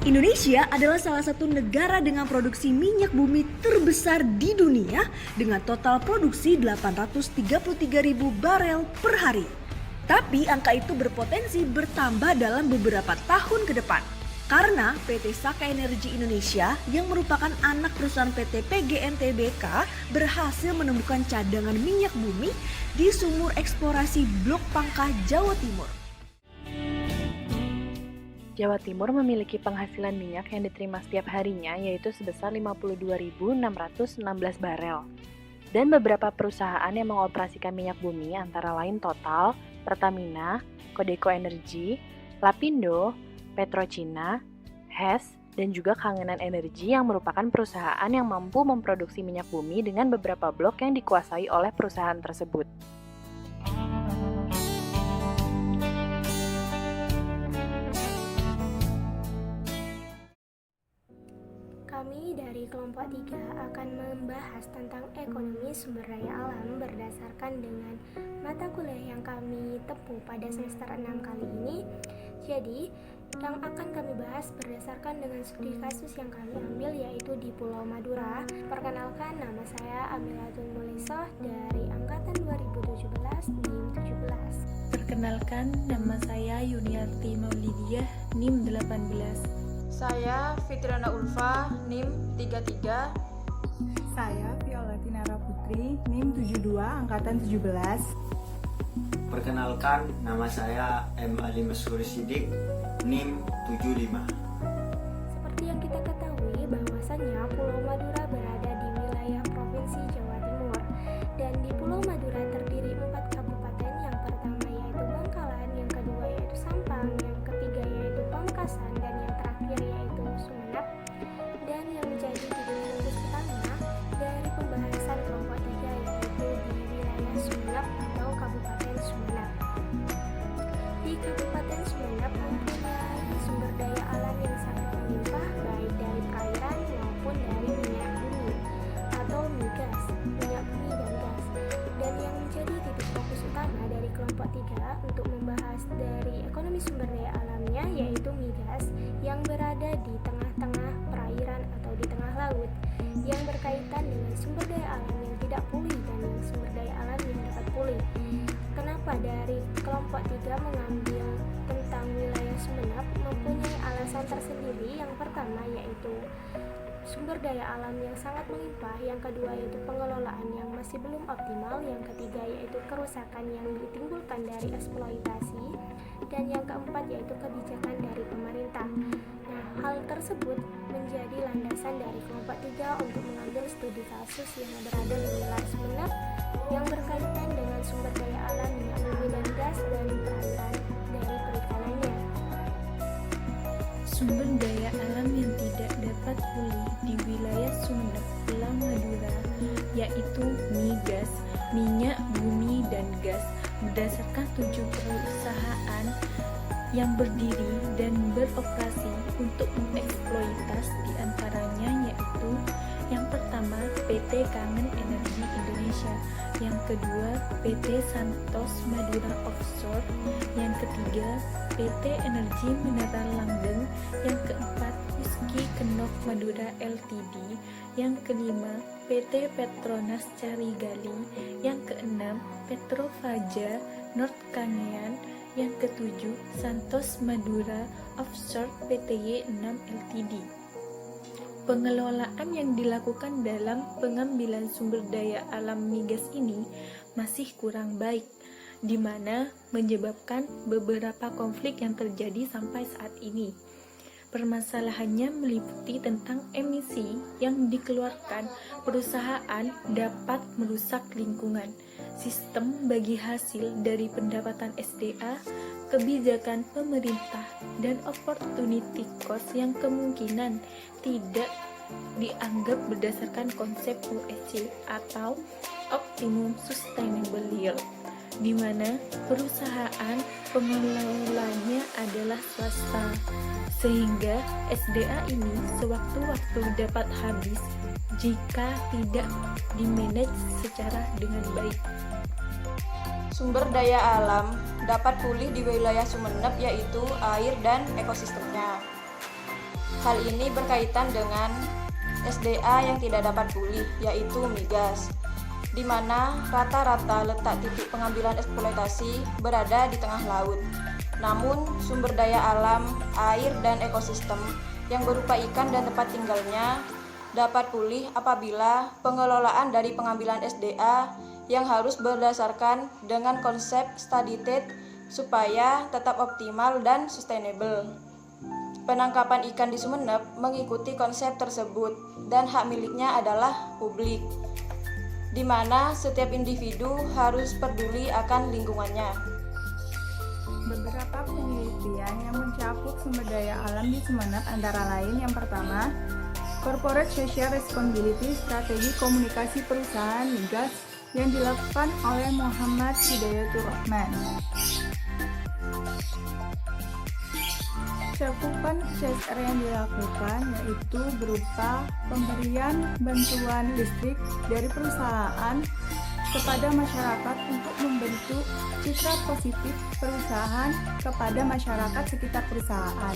Indonesia adalah salah satu negara dengan produksi minyak bumi terbesar di dunia dengan total produksi 833.000 barel per hari. Tapi angka itu berpotensi bertambah dalam beberapa tahun ke depan. Karena PT Saka Energi Indonesia yang merupakan anak perusahaan PT PGN Tbk berhasil menemukan cadangan minyak bumi di sumur eksplorasi Blok Pangkah, Jawa Timur. Jawa Timur memiliki penghasilan minyak yang diterima setiap harinya yaitu sebesar 52.616 barel. Dan beberapa perusahaan yang mengoperasikan minyak bumi antara lain Total, Pertamina, Codeco Energy, Lapindo, Petrocina, Hess, dan juga Kangenan Energi yang merupakan perusahaan yang mampu memproduksi minyak bumi dengan beberapa blok yang dikuasai oleh perusahaan tersebut. Kami dari kelompok 3 akan membahas tentang ekonomi sumber daya alam berdasarkan dengan mata kuliah yang kami tempuh pada semester 6 kali ini. Jadi, yang akan kami bahas berdasarkan dengan studi kasus yang kami ambil yaitu di Pulau Madura. Perkenalkan, nama saya Amilatun Mulisoh dari angkatan 2017 NIM 17. Perkenalkan, nama saya Yuniarti Maulidiah NIM 18. Saya Fitriana Ulfa, NIM 33. Saya Viola Tinara Putri, NIM 72, Angkatan 17. Perkenalkan, nama saya M. Ali Masyhur Sidik, NIM 75. Seperti yang kita ketahui bahwasannya Pulau Madura berada di wilayah Provinsi Jawa Timur. Dan di Pulau Madura terdiri 4 kabupaten, yang pertama yaitu Bangkalan, yang kedua yaitu Sampang, yang ketiga yaitu Pamekasan, dan yang terakhir yaitu Sumenep. Dan yang menjadi titik fokus utama dari pembahasan kelompok 3 yaitu di wilayah Sumenep atau Kabupaten Sumenep. Di Kabupaten Sumenep mempunyai sumber daya alam yang sangat melimpah baik dari perairan maupun dari minyak bumi atau migas, minyak bumi dan gas. Dan yang menjadi titik fokus utama dari kelompok 3 untuk membahas dari ekonomi sumber daya alamnya yaitu migas yang berada di tengah-tengah perairan atau di tengah laut, yang berkaitan dengan sumber daya alam yang tidak pulih dan yang sumber daya alam yang dapat pulih. Kenapa dari kelompok 3 mengambil tentang wilayah Sumenep mempunyai alasan tersendiri. Yang pertama yaitu sumber daya alam yang sangat melimpah, yang kedua yaitu pengelolaan yang masih belum optimal, yang ketiga yaitu kerusakan yang ditimbulkan dari eksploitasi, dan yang keempat yaitu kebijakan dari pemerintah. Nah, hal tersebut menjadi landasan dari kelompok 3 untuk mengambil studi kasus yang berada di wilayah Sumenep yang berkaitan dengan sumber daya alam minyak bumi dan gas dan perairan dari perikanannya. Sumber daya alam yang tidak dapat pulih di wilayah Sumenep, Pulau Madura, yaitu migas, minyak bumi dan gas, berdasarkan 7 perusahaan yang berdiri dan beroperasi untuk mengeksploitas, diantaranya yaitu yang pertama PT Kangen Energi Indonesia, yang kedua PT Santos Madura Offshore, yang ketiga PT Energi Mineral Langgeng, yang keempat Husky Kenok Madura Ltd, yang kelima PT Petronas Carigali, yang keenam Petrofaja North Kangean, yang ketujuh Santos Madura Offshore Pty 6 Ltd. Pengelolaan yang dilakukan dalam pengambilan sumber daya alam migas ini masih kurang baik, di mana menyebabkan beberapa konflik yang terjadi sampai saat ini. Permasalahannya meliputi tentang emisi yang dikeluarkan perusahaan dapat merusak lingkungan, sistem bagi hasil dari pendapatan SDA, kebijakan pemerintah, dan opportunity cost yang kemungkinan tidak dianggap berdasarkan konsep OSC atau Optimum Sustainable Yield, di mana perusahaan pengelolanya adalah swasta, sehingga SDA ini sewaktu-waktu dapat habis jika tidak dimanage secara dengan baik. Sumber daya alam dapat pulih di wilayah Sumenep yaitu air dan ekosistemnya. Hal ini berkaitan dengan SDA yang tidak dapat pulih, yaitu migas, di mana rata-rata letak titik pengambilan eksploitasi berada di tengah laut. Namun, sumber daya alam, air, dan ekosistem yang berupa ikan dan tempat tinggalnya dapat pulih apabila pengelolaan dari pengambilan SDA yang harus berdasarkan dengan konsep steady state supaya tetap optimal dan sustainable. Penangkapan ikan di Sumeneb mengikuti konsep tersebut dan hak miliknya adalah publik, di mana setiap individu harus peduli akan lingkungannya. Beberapa penelitian yang mencakup sumber daya alam di Sumeneb antara lain yang pertama, Corporate Social Responsibility Strategi Komunikasi Perusahaan Migas yang dilakukan oleh Muhammad Hidayatur Rahman. Cakupan CSR yang dilakukan yaitu berupa pemberian bantuan listrik dari perusahaan kepada masyarakat untuk membentuk citra positif perusahaan kepada masyarakat sekitar perusahaan.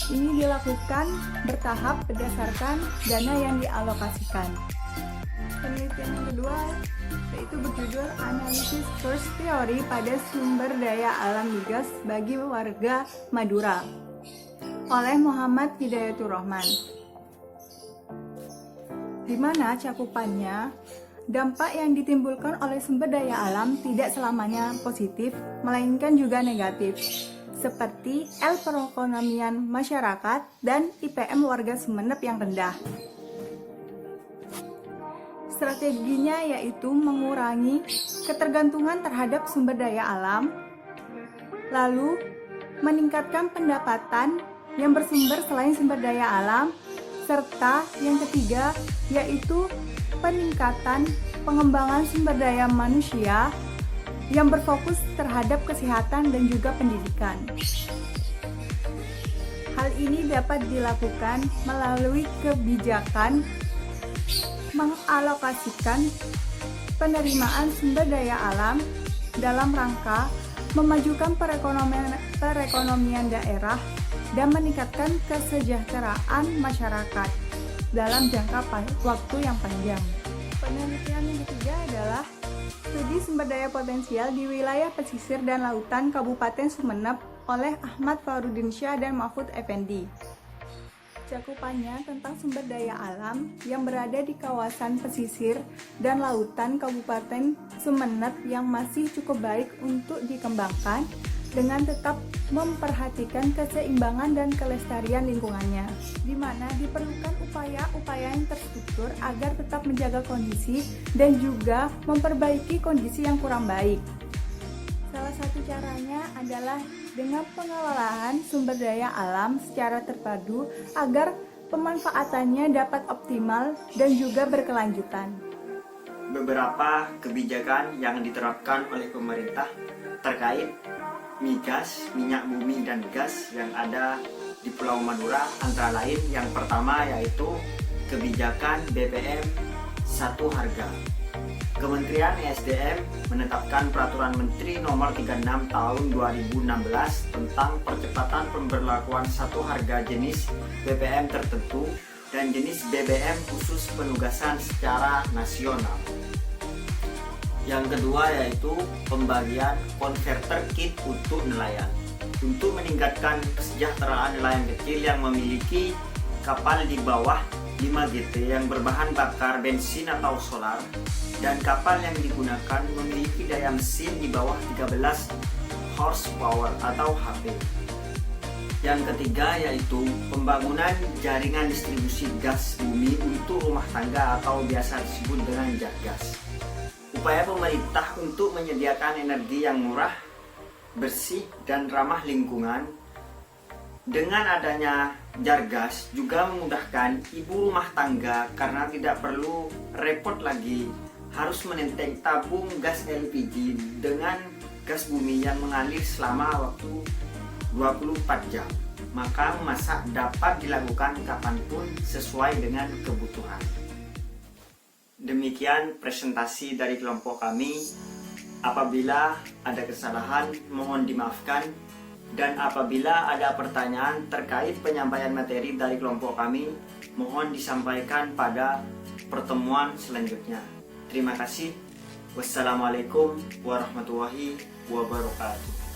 Ini dilakukan bertahap berdasarkan dana yang dialokasikan. Penelitian yang kedua yaitu berjudul Analisis Source Theory pada sumber daya alam migas bagi warga Madura oleh Muhammad Hidayatur Rahman, di mana cakupannya dampak yang ditimbulkan oleh sumber daya alam tidak selamanya positif, melainkan juga negatif, seperti perekonomian masyarakat dan IPM warga Sumeneb yang rendah. Strateginya yaitu mengurangi ketergantungan terhadap sumber daya alam, lalu meningkatkan pendapatan yang bersumber selain sumber daya alam, serta yang ketiga yaitu peningkatan pengembangan sumber daya manusia yang berfokus terhadap kesehatan dan juga pendidikan. Hal ini dapat dilakukan melalui kebijakan mengalokasikan penerimaan sumber daya alam dalam rangka memajukan perekonomian daerah dan meningkatkan kesejahteraan masyarakat dalam jangka waktu yang panjang. Penelitian yang ketiga adalah studi sumber daya potensial di wilayah pesisir dan lautan Kabupaten Sumeneb oleh Ahmad Farudin Syah dan Mahfud Effendi. Cakupannya tentang sumber daya alam yang berada di kawasan pesisir dan lautan Kabupaten Sumeneb yang masih cukup baik untuk dikembangkan dengan tetap memperhatikan keseimbangan dan kelestarian lingkungannya, di mana diperlukan upaya-upaya yang terstruktur agar tetap menjaga kondisi dan juga memperbaiki kondisi yang kurang baik. Salah satu caranya adalah dengan pengelolaan sumber daya alam secara terpadu agar pemanfaatannya dapat optimal dan juga berkelanjutan. Beberapa kebijakan yang diterapkan oleh pemerintah terkait migas, minyak bumi, dan gas yang ada di Pulau Madura antara lain yang pertama yaitu kebijakan BBM satu harga. Kementerian ESDM menetapkan Peraturan Menteri Nomor 36 Tahun 2016 tentang percepatan pemberlakuan satu harga jenis BBM tertentu dan jenis BBM khusus penugasan secara nasional. Yang kedua yaitu pembagian konverter kit untuk nelayan. Untuk meningkatkan kesejahteraan nelayan kecil yang memiliki kapal di bawah 5 GT yang berbahan bakar bensin atau solar dan kapal yang digunakan memiliki daya mesin di bawah 13 horsepower atau HP. Yang ketiga yaitu pembangunan jaringan distribusi gas bumi untuk rumah tangga atau biasa disebut dengan Jargas. Upaya pemerintah untuk menyediakan energi yang murah, bersih, dan ramah lingkungan dengan adanya Jargas juga memudahkan ibu rumah tangga karena tidak perlu repot lagi harus menenteng tabung gas LPG dengan gas bumi yang mengalir selama waktu 24 jam. Maka memasak dapat dilakukan kapanpun sesuai dengan kebutuhan. Demikian presentasi dari kelompok kami. Apabila ada kesalahan, mohon dimaafkan. Dan apabila ada pertanyaan terkait penyampaian materi dari kelompok kami, mohon disampaikan pada pertemuan selanjutnya. Terima kasih. Wassalamualaikum warahmatullahi wabarakatuh.